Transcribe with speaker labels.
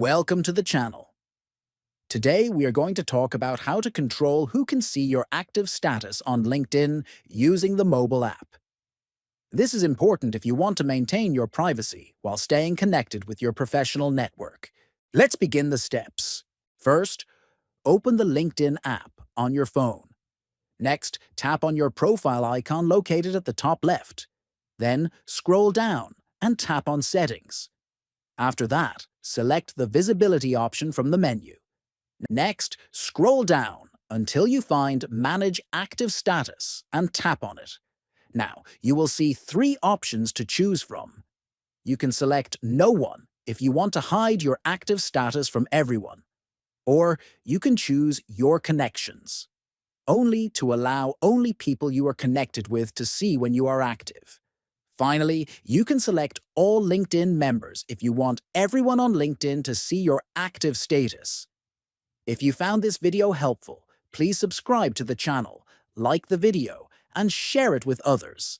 Speaker 1: Welcome to the channel. Today we are going to talk about how to control who can see your active status on LinkedIn using the mobile app. This is important if you want to maintain your privacy while staying connected with your professional network. Let's begin the steps. First, open the LinkedIn app on your phone. Next, tap on your profile icon located at the top left. Then, scroll down and tap on Settings. After that, select the visibility option from the menu. Next, scroll down until you find Manage Active Status and tap on it. Now, you will see three options to choose from. You can select No One if you want to hide your active status from everyone, or you can choose Your Connections, only to allow only people you are connected with to see when you are active. Finally, you can select All LinkedIn Members if you want everyone on LinkedIn to see your active status. If you found this video helpful, please subscribe to the channel, like the video, and share it with others.